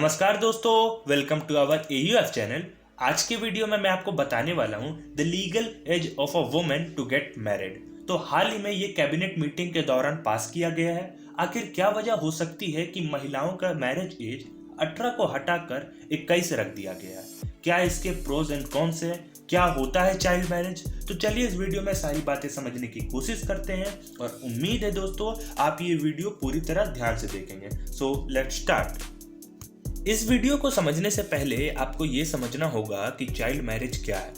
नमस्कार दोस्तों, welcome to our AUF चैनल। आज के वीडियो में मैं आपको बताने वाला हूं the legal age of a woman to get married. तो हाल ही में ये कैबिनेट मीटिंग के दौरान पास किया गया है। आखिर क्या वजह हो सकती है कि महिलाओं का मैरिज एज 18 को हटाकर 21 रख दिया गया है? क्या इसके प्रोज एंड कॉन्स है? क्या होता है चाइल्ड मैरिज? तो चलिए इस वीडियो में सारी बातें समझने की कोशिश करते हैं और उम्मीद है दोस्तों आप ये वीडियो पूरी तरह ध्यान से देखेंगे। So let's start. इस वीडियो को समझने से पहले आपको ये समझना होगा कि चाइल्ड मैरिज क्या है।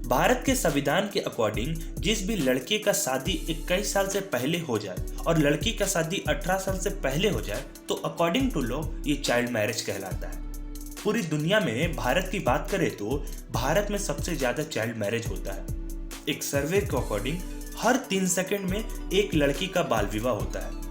भारत के संविधान के अकॉर्डिंग जिस भी लड़के का शादी 21 साल से पहले हो जाए और लड़की का शादी 18 साल से पहले हो जाए तो अकॉर्डिंग टू लॉ ये चाइल्ड मैरिज कहलाता है। पूरी दुनिया में भारत की बात करें तो भारत में सबसे ज्यादा चाइल्ड मैरिज होता है। एक सर्वे के अकॉर्डिंग हर 3 सेकंड में एक लड़की का बाल विवाह होता है।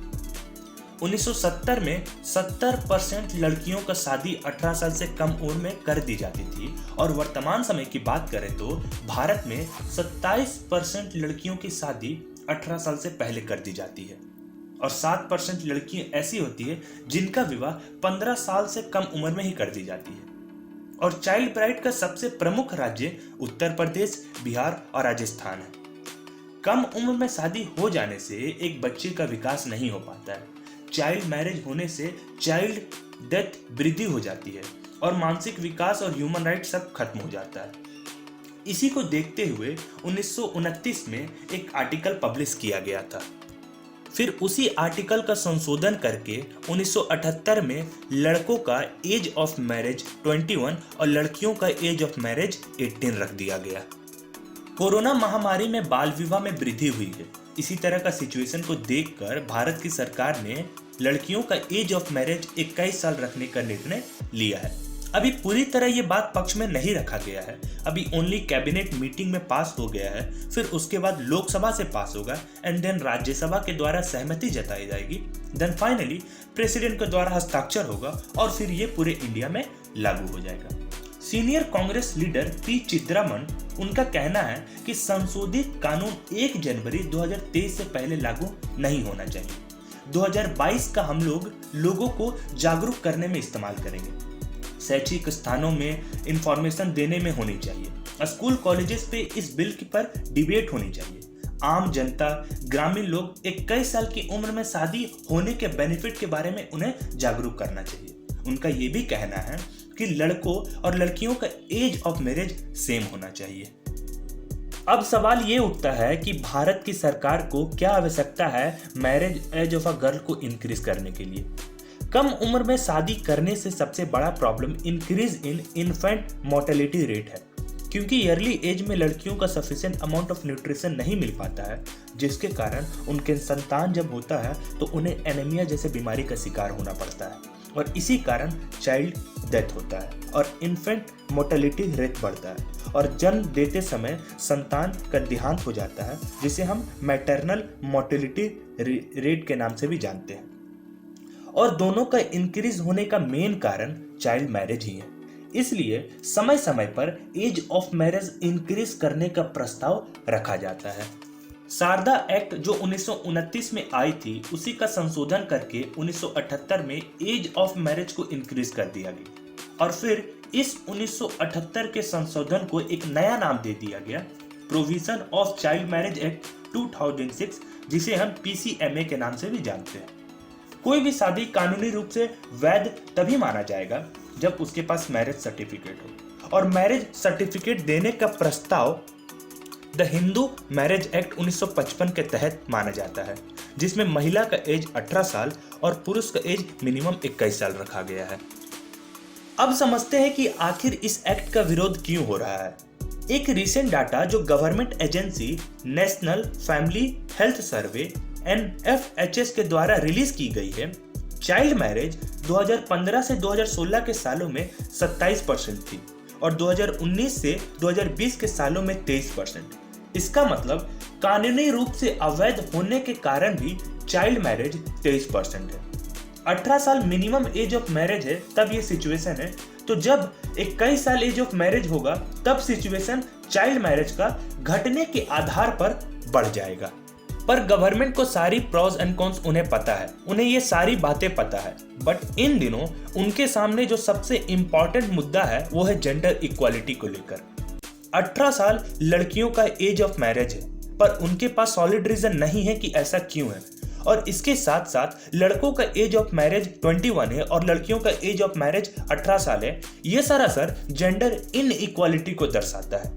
1970 में 70% लड़कियों का शादी 18 साल से कम उम्र में कर दी जाती थी और वर्तमान समय की बात करें तो भारत में 27% लड़कियों की शादी 18 साल से पहले कर दी जाती है और 7% लड़कियां ऐसी होती है जिनका विवाह 15 साल से कम उम्र में ही कर दी जाती है। और चाइल्ड ब्राइड का सबसे प्रमुख राज्य उत्तर प्रदेश, बिहार और राजस्थान है। कम उम्र में शादी हो जाने से एक बच्चे का विकास नहीं हो पाता है। चाइल्ड मैरिज होने से चाइल्ड डेथ वृद्धि हो जाती है और मानसिक विकास और ह्यूमन राइट सब खत्म हो जाता है। इसी को देखते हुए 1929 में एक आर्टिकल पब्लिश किया गया था। फिर उसी आर्टिकल का संशोधन करके 1978 में लड़कों का एज ऑफ मैरिज 21 और लड़कियों का एज ऑफ मैरिज 18 रख दिया गया। कोरोना महामारी में बाल विवाह में वृद्धि हुई है। इसी तरह का सिचुएशन को देखकर भारत की सरकार ने लड़कियों का एज ऑफ मैरिज 21 साल रखने का निर्णय लिया है। अभी पूरी तरह ये बात पक्ष में नहीं रखा गया है। अभी ओनली कैबिनेट मीटिंग में पास हो गया है, फिर उसके बाद लोकसभा से पास होगा एंड देन राज्यसभा के द्वारा सहमति जताई जाएगी, देन फाइनली प्रेसिडेंट के द्वारा हस्ताक्षर होगा और फिर ये पूरे इंडिया में लागू हो जाएगा। Senior Congress leader P Chidambaram उनका कहना है कि संशोधित कानून 1 जनवरी 2023 से पहले लागू नहीं होना चाहिए। 2022 का हम लोगों को जागरूक करने में इस्तेमाल करेंगे। शैक्षिक स्थानों में इंफॉर्मेशन देने में होनी चाहिए। स्कूल कॉलेजेस पे इस बिल पर डिबेट होनी चाहिए। आम जनता, ग्रामीण लोग 21 साल की उम्र में शादी होने के बेनिफिट के बारे में उन्हें जागरूक करना चाहिए। उनका ये भी कहना है कि लड़कों और लड़कियों का एज ऑफ मैरिज सेम होना चाहिए। अब सवाल ये उठता है कि भारत की सरकार को क्या आवश्यकता है marriage age of a girl को इंक्रीज करने के लिए। कम उम्र में शादी करने से सबसे बड़ा problem increase in infant mortality rate है, क्योंकि अर्ली एज में लड़कियों का सफिशिएंट अमाउंट ऑफ न्यूट्रिशन नहीं मिल पाता है, जिसके कारण उनके संतान जब होता है तो उन्हें एनीमिया जैसे बीमारी का शिकार होना पड़ता है और इसी कारण चाइल्ड डेथ होता है और इन्फेंट मोर्टेलिटी रेट बढ़ता है और जन्म देते समय संतान का देहांत हो जाता है, जिसे हम मैटरनल मोर्टेलिटी रेट के नाम से भी जानते हैं। और दोनों का इंक्रीज होने का मेन कारण चाइल्ड मैरिज ही है। इसलिए समय समय पर एज ऑफ मैरिज इंक्रीज करने का प्रस्ताव रखा जाता है। शारदा एक्ट जो 1929 में आई थी, उसी का संशोधन करके 1978 में एज ऑफ मैरिज को इंक्रीज कर दिया गया और फिर इस 1978 के संशोधन को एक नया नाम दे दिया गया, provision of child marriage act 2006, जिसे हम PCMA के नाम से भी जानते हैं। कोई भी शादी कानूनी रूप से वैध तभी माना जाएगा जब उसके पास मैरिज सर्टिफिकेट हो और मैरिज सर्टिफिकेट देने का प्रस्ताव द हिंदू मैरिज एक्ट 1955 के तहत माना जाता है, जिसमें महिला का एज 18 साल और पुरुष का एज मिनिमम 21 साल रखा गया है। अब समझते हैं कि आखिर इस एक्ट का विरोध क्यों हो रहा है। एक रिसेंट डाटा जो government agency national family health survey NFHS के द्वारा रिलीज की गई है, चाइल्ड मैरिज 2015 से 2016 के सालों में 27% थी और 2019 से 2020 के सालों में 23%। इसका मतलब कानूनी रूप से अवैध होने के कारण भी चाइल्ड मैरिज 23% है। 18 साल मिनिमम एज ऑफ मैरिज है तब ये सिचुएशन है, तो जब 21 साल एज ऑफ मैरिज होगा तब सिचुएशन चाइल्ड मैरिज का घटने के आधार पर बढ़ जाएगा। पर गवर्नमेंट को सारी प्रॉस एंड कॉन्स उन्हें पता है, उन्हें ये सारी बातें पता है। बट इन दिनों उनके सामने जो सबसे इंपॉर्टेंट मुद्दा है वो है जेंडर इक्वालिटी को लेकर। 18 साल लड़कियों का एज ऑफ मैरिज है, पर उनके पास सॉलिड रीजन नहीं है कि ऐसा क्यों है। और इसके साथ साथ लड़कों का एज ऑफ मैरिज 21 है और लड़कियों का एज ऑफ मैरिज 18 साल है। ये सरासर जेंडर इनइक्वालिटी को दर्शाता है।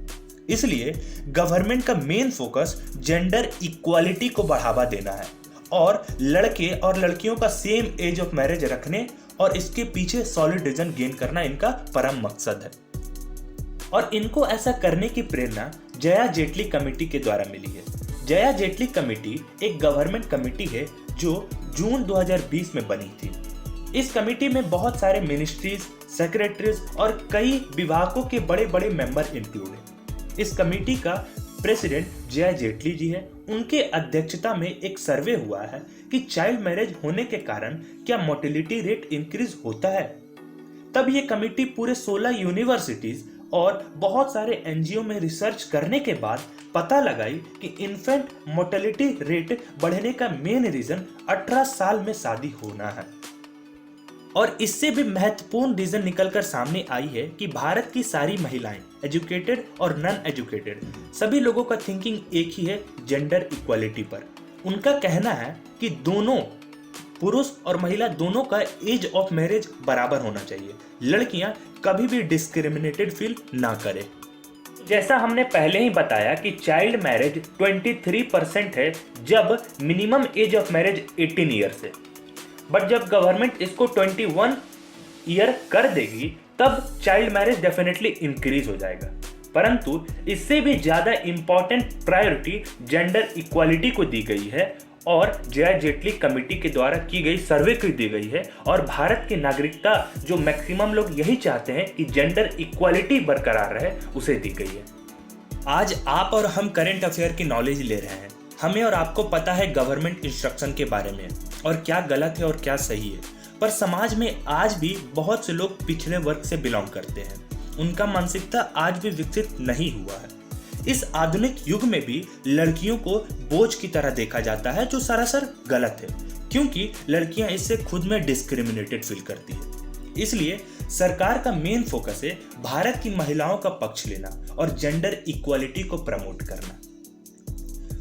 इसलिए गवर्नमेंट का मेन फोकस जेंडर इक्वालिटी को बढ़ावा देना है और लड़के और लड़कियों का सेम एज ऑफ मैरिज रखने और इसके पीछे सॉलिड रीजन गेन करना इनका परम मकसद है। और इनको ऐसा करने की प्रेरणा जया जेटली कमेटी के द्वारा मिली है। जया जेटली कमेटी एक गवर्नमेंट कमेटी है जो जून 2020 में बनी थी। इस कमेटी में बहुत सारे मिनिस्ट्रीज, सेक्रेटरीज और कई विभागों के बड़े बड़े मेंबर इंक्लूड हैं। इस कमेटी का प्रेसिडेंट जया जेटली जी है। उनके अध्यक्षता में एक सर्वे हुआ है कि चाइल्ड मैरिज होने के कारण क्या मोर्टेलिटी रेट इंक्रीज होता है। तब ये कमेटी पूरे 16 यूनिवर्सिटीज और बहुत सारे एनजीओ में रिसर्च करने के बाद पता लगाई कि इन्फेंट मोर्टेलिटी रेट बढ़ने का मेन रीजन 18 साल में शादी होना है। और इससे भी महत्वपूर्ण रीजन निकलकर सामने आई है कि भारत की सारी महिलाएं, एजुकेटेड और नॉन एजुकेटेड, सभी लोगों का थिंकिंग एक ही है जेंडर इक्वालिटी पर। उनका कहना है कि दोनों पुरुष और महिला दोनों का एज ऑफ मैरिज बराबर होना चाहिए। लड़कियां कभी भी डिस्क्रिमिनेटेड फील ना करें। जैसा हमने पहले ही बताया कि चाइल्ड मैरिज 23% है जब minimum age of marriage 18 years है। बट जब गवर्नमेंट इसको 21 ईयर कर देगी तब चाइल्ड मैरिज डेफिनेटली इंक्रीज हो जाएगा। परंतु इससे भी ज्यादा इंपॉर्टेंट प्रायोरिटी जेंडर इक्वालिटी को दी गई है और जया जेटली कमेटी के द्वारा की गई सर्वे को दी गई है। और भारत की नागरिकता जो मैक्सिमम लोग यही चाहते हैं कि जेंडर इक्वालिटी बरकरार रहे, उसे दी गई है। आज आप और हम करंट अफेयर की नॉलेज ले रहे हैं। हमें और आपको पता है गवर्नमेंट इंस्ट्रक्शन के बारे में और क्या गलत है और क्या सही है। पर समाज में आज भी बहुत से लोग पिछड़े वर्ग से बिलोंग करते हैं। उनका मानसिकता आज भी विकसित नहीं हुआ है। इस आधुनिक युग में भी लड़कियों को बोझ की तरह देखा जाता है, जो सरासर गलत है, क्योंकि लड़कियां इससे खुद में डिस्क्रिमिनेटेड फील करती है। इसलिए सरकार का मेन फोकस है भारत की महिलाओं का पक्ष लेना और जेंडर इक्वालिटी को प्रमोट करना।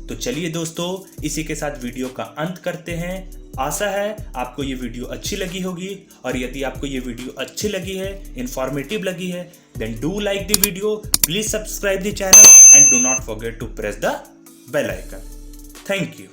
तो चलिए दोस्तों, इसी के साथ वीडियो का अंत करते हैं। आशा है आपको ये वीडियो अच्छी लगी होगी और यदि आपको ये वीडियो अच्छी लगी है, इंफॉर्मेटिव लगी है, then do like the video, please subscribe the channel and do not forget to press the bell icon. Thank you.